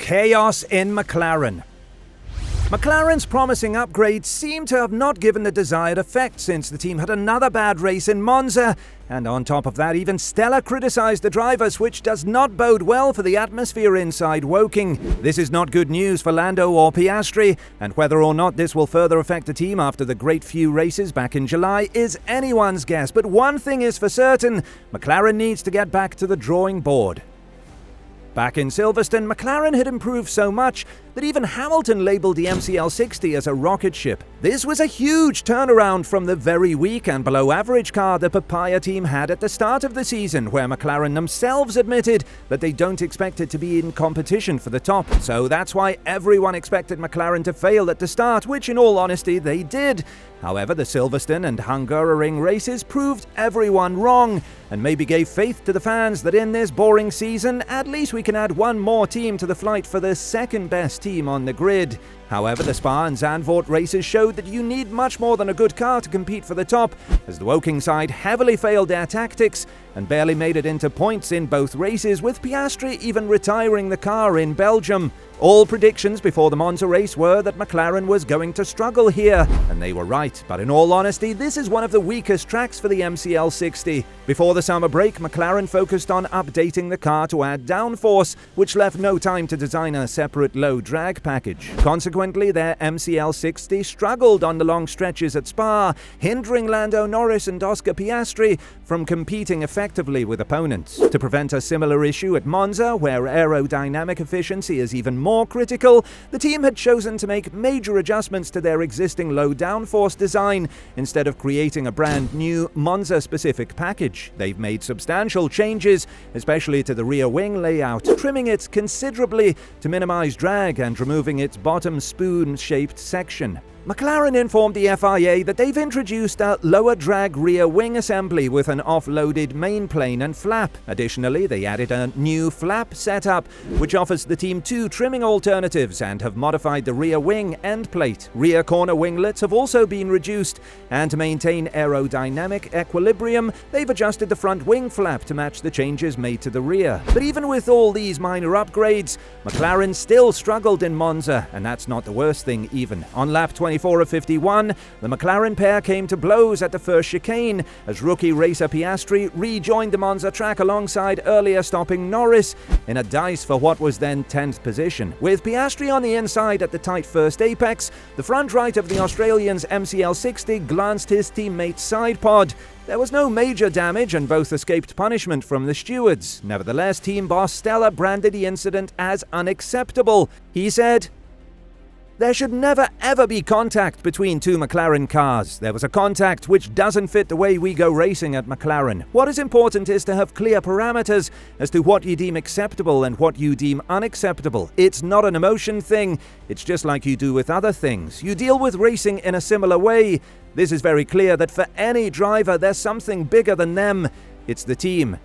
Chaos in McLaren. McLaren's promising upgrades seem to have not given the desired effect since the team had another bad race in Monza, and on top of that, even Stella criticised the drivers, which does not bode well for the atmosphere inside Woking. This is not good news for Lando or Piastri, and whether or not this will further affect the team after the great few races back in July is anyone's guess. But one thing is for certain, McLaren needs to get back to the drawing board. Back in Silverstone, McLaren had improved so much that even Hamilton labelled the MCL60 as a rocket ship. This was a huge turnaround from the very weak and below average car the Papaya team had at the start of the season, where McLaren themselves admitted that they don't expect it to be in competition for the top. So that's why everyone expected McLaren to fail at the start, which in all honesty they did. However, the Silverstone and Hungaroring races proved everyone wrong, and maybe gave faith to the fans that in this boring season, at least we can add one more team to the flight for the second best team on the grid. However, the Spa and Zandvoort races showed that you need much more than a good car to compete for the top, as the Woking side heavily failed their tactics and barely made it into points in both races, with Piastri even retiring the car in Belgium. All predictions before the Monza race were that McLaren was going to struggle here, and they were right, but in all honesty, this is one of the weakest tracks for the MCL60. Before the summer break, McLaren focused on updating the car to add downforce, which left no time to design a separate low drag package. Consequently, their MCL60 struggled on the long stretches at Spa, hindering Lando, Norris and Oscar Piastri from competing effectively with opponents. To prevent a similar issue at Monza, where aerodynamic efficiency is even more critical, the team had chosen to make major adjustments to their existing low downforce design instead of creating a brand new Monza-specific package. They've made substantial changes, especially to the rear wing layout, trimming it considerably to minimize drag and removing its bottom spoon-shaped section. McLaren informed the FIA that they've introduced a lower drag rear wing assembly with an offloaded main plane and flap. Additionally, they added a new flap setup, which offers the team two trimming alternatives, and have modified the rear wing end plate. Rear corner winglets have also been reduced, and to maintain aerodynamic equilibrium, they've adjusted the front wing flap to match the changes made to the rear. But even with all these minor upgrades, McLaren still struggled in Monza, and that's not the worst thing even. On lap 24 of 51, the McLaren pair came to blows at the first chicane, as rookie racer Piastri rejoined the Monza track alongside earlier stopping Norris in a dice for what was then 10th position. With Piastri on the inside at the tight first apex, the front right of the Australian's MCL60 glanced his teammate's side pod. There was no major damage and both escaped punishment from the stewards. Nevertheless, team boss Stella branded the incident as unacceptable. He said, "There should never ever be contact between two McLaren cars. There was a contact which doesn't fit the way we go racing at McLaren. What is important is to have clear parameters as to what you deem acceptable and what you deem unacceptable. It's not an emotion thing. It's just like you do with other things. You deal with racing in a similar way. This is very clear that for any driver, there's something bigger than them. It's the team."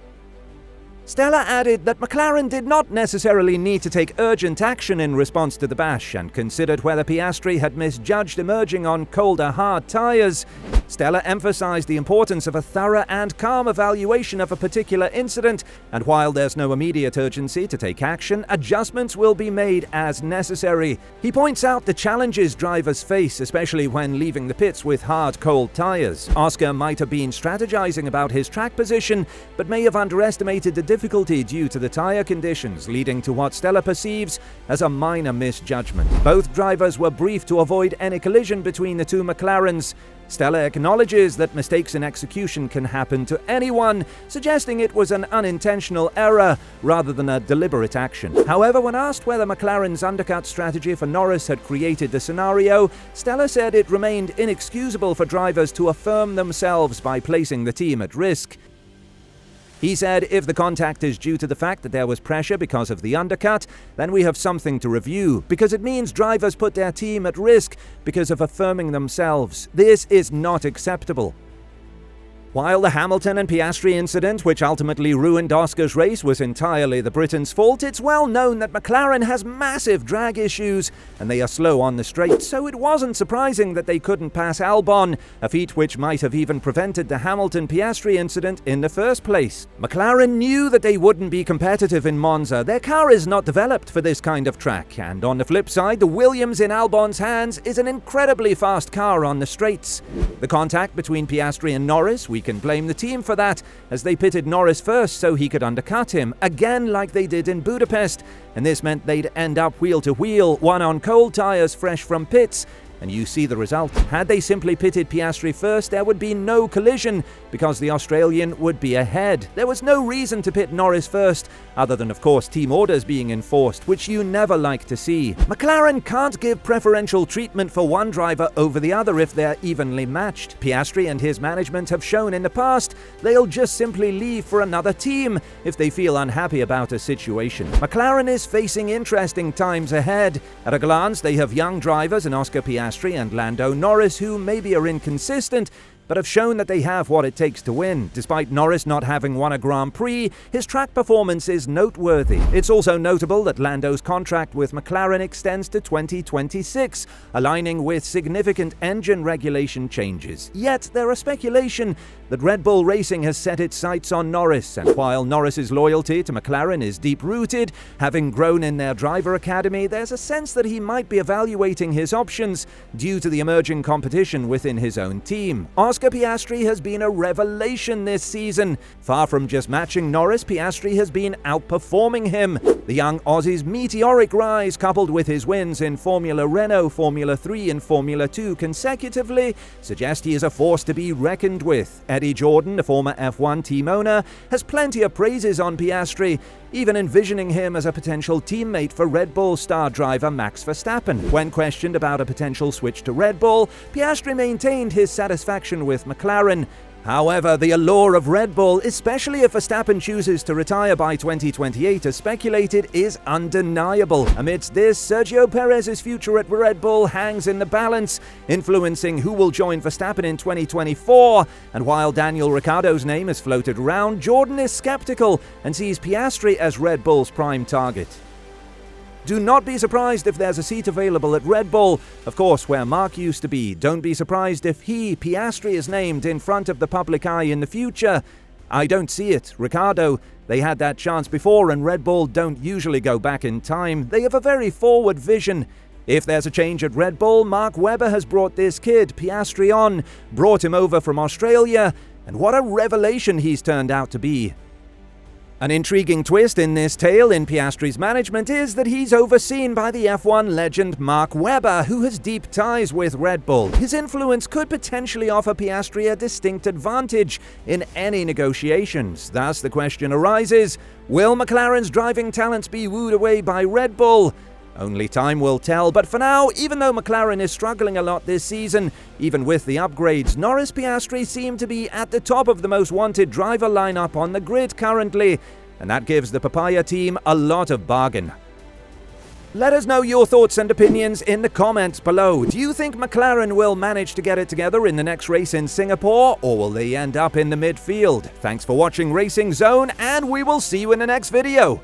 Stella added that McLaren did not necessarily need to take urgent action in response to the bash, and considered whether Piastri had misjudged emerging on colder, hard tyres. Stella emphasized the importance of a thorough and calm evaluation of a particular incident, and while there's no immediate urgency to take action, adjustments will be made as necessary. He points out the challenges drivers face, especially when leaving the pits with hard, cold tyres. Oscar might have been strategizing about his track position, but may have underestimated the difficulty due to the tyre conditions, leading to what Stella perceives as a minor misjudgment. Both drivers were briefed to avoid any collision between the two McLarens. Stella acknowledges that mistakes in execution can happen to anyone, suggesting it was an unintentional error rather than a deliberate action. However, when asked whether McLaren's undercut strategy for Norris had created the scenario, Stella said it remained inexcusable for drivers to affirm themselves by placing the team at risk. He said, "If the contact is due to the fact that there was pressure because of the undercut, then we have something to review, because it means drivers put their team at risk because of affirming themselves. This is not acceptable." While the Hamilton and Piastri incident, which ultimately ruined Oscar's race, was entirely the Britain's fault, it's well known that McLaren has massive drag issues and they are slow on the straight, so it wasn't surprising that they couldn't pass Albon, a feat which might have even prevented the Hamilton-Piastri incident in the first place. McLaren knew that they wouldn't be competitive in Monza. Their car is not developed for this kind of track, and on the flip side, the Williams in Albon's hands is an incredibly fast car on the straights. The contact between Piastri and Norris, we can blame the team for that, as they pitted Norris first so he could undercut him, again like they did in Budapest, and this meant they'd end up wheel to wheel, one on cold tyres fresh from pits, and you see the result. Had they simply pitted Piastri first, there would be no collision, because the Australian would be ahead. There was no reason to pit Norris first, other than of course team orders being enforced, which you never like to see. McLaren can't give preferential treatment for one driver over the other if they're evenly matched. Piastri and his management have shown in the past they'll just simply leave for another team if they feel unhappy about a situation. McLaren is facing interesting times ahead. At a glance, they have young drivers in Oscar Piastri and Lando Norris who maybe are inconsistent, but have shown that they have what it takes to win. Despite Norris not having won a Grand Prix, his track performance is noteworthy. It's also notable that Lando's contract with McLaren extends to 2026, aligning with significant engine regulation changes. Yet there are speculation that Red Bull Racing has set its sights on Norris, and while Norris's loyalty to McLaren is deep-rooted, having grown in their driver academy, there's a sense that he might be evaluating his options due to the emerging competition within his own team. Oscar Piastri has been a revelation this season. Far from just matching Norris, Piastri has been outperforming him. The young Aussie's meteoric rise, coupled with his wins in Formula Renault, Formula 3 and Formula 2 consecutively, suggest he is a force to be reckoned with. Eddie Jordan, the former F1 team owner, has plenty of praises on Piastri, even envisioning him as a potential teammate for Red Bull star driver Max Verstappen. When questioned about a potential switch to Red Bull, Piastri maintained his satisfaction with McLaren. However, the allure of Red Bull, especially if Verstappen chooses to retire by 2028 as speculated, is undeniable. Amidst this, Sergio Perez's future at Red Bull hangs in the balance, influencing who will join Verstappen in 2024. And while Daniel Ricciardo's name is floated around, Jordan is skeptical and sees Piastri as Red Bull's prime target. Do not be surprised if there's a seat available at Red Bull, of course where Mark used to be. Don't be surprised if Piastri, is named in front of the public eye in the future. I don't see it. Ricciardo, they had that chance before, and Red Bull don't usually go back in time. They have a very forward vision. If there's a change at Red Bull, Mark Webber has brought this kid, Piastri, on, brought him over from Australia, and what a revelation he's turned out to be. An intriguing twist in this tale in Piastri's management is that he's overseen by the F1 legend Mark Webber, who has deep ties with Red Bull. His influence could potentially offer Piastri a distinct advantage in any negotiations. Thus, the question arises, will McLaren's driving talents be wooed away by Red Bull? Only time will tell, but for now, even though McLaren is struggling a lot this season, even with the upgrades, Norris Piastri seem to be at the top of the most wanted driver lineup on the grid currently, and that gives the Papaya team a lot of bargain. Let us know your thoughts and opinions in the comments below. Do you think McLaren will manage to get it together in the next race in Singapore, or will they end up in the midfield? Thanks for watching Racing Zone, and we will see you in the next video.